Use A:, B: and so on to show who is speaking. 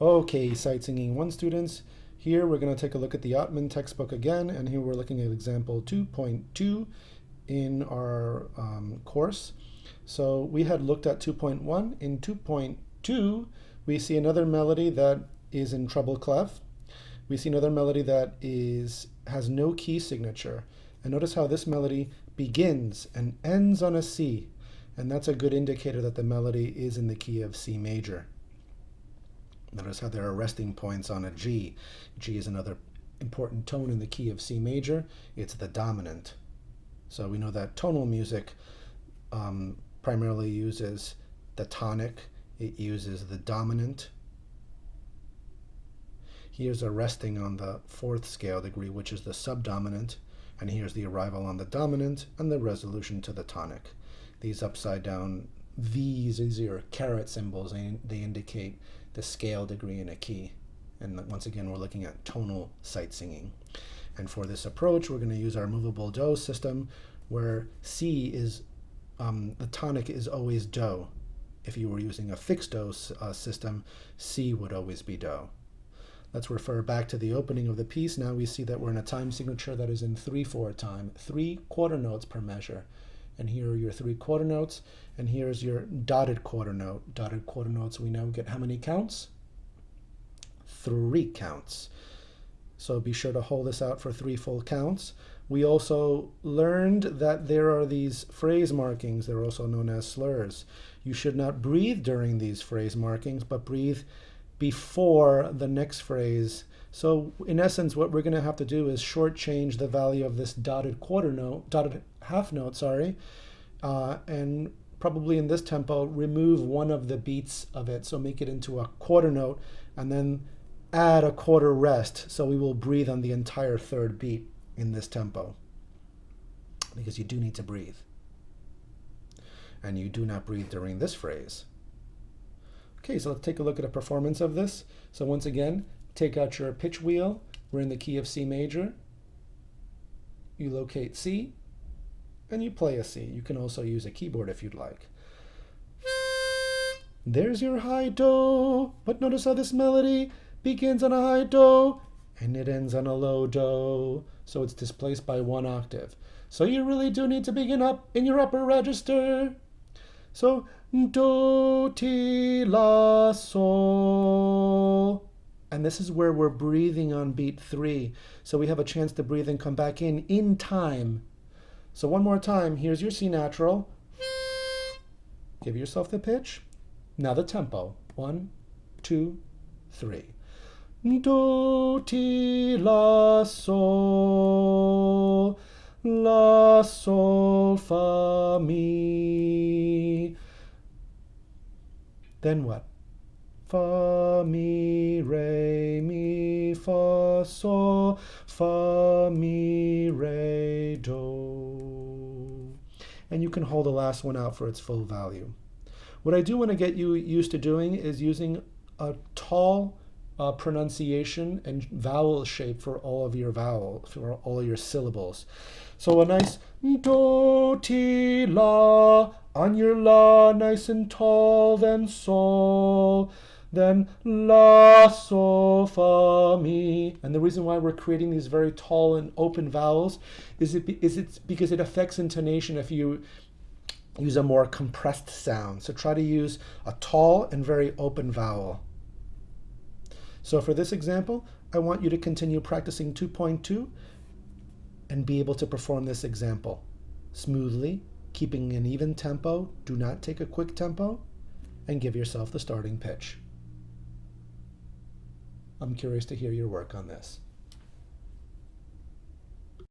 A: Okay, Sight Singing 1 students, here we're going to take a look at the Ottman textbook again, and here we're looking at example 2.2 in our course. So we had looked at 2.1. In 2.2, we see another melody that is in treble clef. We see another melody that has no key signature. And notice how this melody begins and ends on a C. And that's a good indicator that the melody is in the key of C major. Notice how there are resting points on a G. G is another important tone in the key of C major. It's the dominant. So we know that tonal music primarily uses the tonic. It uses the dominant. Here's a resting on the fourth scale degree, which is the subdominant. And here's the arrival on the dominant and the resolution to the tonic. These upside down V's, these are caret symbols. They indicate the scale degree in a key. And once again, we're looking at tonal sight singing. And for this approach, we're going to use our movable do system, where C is, the tonic is always do. If you were using a fixed do system, C would always be do. Let's refer back to the opening of the piece. Now we see that we're in a time signature that is in 3/4 time, 3 quarter notes per measure. And here are your 3 quarter notes, and here's your dotted quarter note. Dotted quarter notes, we now get how many counts? 3 counts. So be sure to hold this out for 3 full counts. We also learned that there are these phrase markings. They're also known as slurs. You should not breathe during these phrase markings, but breathe before the next phrase. So in essence, what we're going to have to do is shortchange the value of this dotted half note, and probably in this tempo, remove one of the beats of it. So make it into a quarter note and then add a quarter rest. So we will breathe on the entire third beat in this tempo, because you do need to breathe. And you do not breathe during this phrase. Okay, so let's take a look at a performance of this. So once again, take out your pitch wheel. We're in the key of C major. You locate C, and you play a C. You can also use a keyboard if you'd like. There's your high do, but notice how this melody begins on a high do, and it ends on a low do. So it's displaced by 1 octave. So you really do need to begin up in your upper register. So do, ti, la, sol. And this is where we're breathing on beat 3. So we have a chance to breathe and come back in time. So one more time, here's your C natural. Give yourself the pitch. Now the tempo. 1, 2, 3. Do, ti, la, sol. La, sol, fa, mi. Then what? Fa, mi, re, mi, fa, sol, fa, mi, re, do. And you can hold the last one out for its full value. What I do want to get you used to doing is using a tall pronunciation and vowel shape for all of your syllables. So a nice do, ti, la, on your la, nice and tall, then sol, then la, sol, fa, mi. And the reason why we're creating these very tall and open vowels is it's because it affects intonation if you use a more compressed sound. So try to use a tall and very open vowel. So for this example, I want you to continue practicing 2.2 and be able to perform this example smoothly, keeping an even tempo. Do not take a quick tempo, and give yourself the starting pitch. I'm curious to hear your work on this.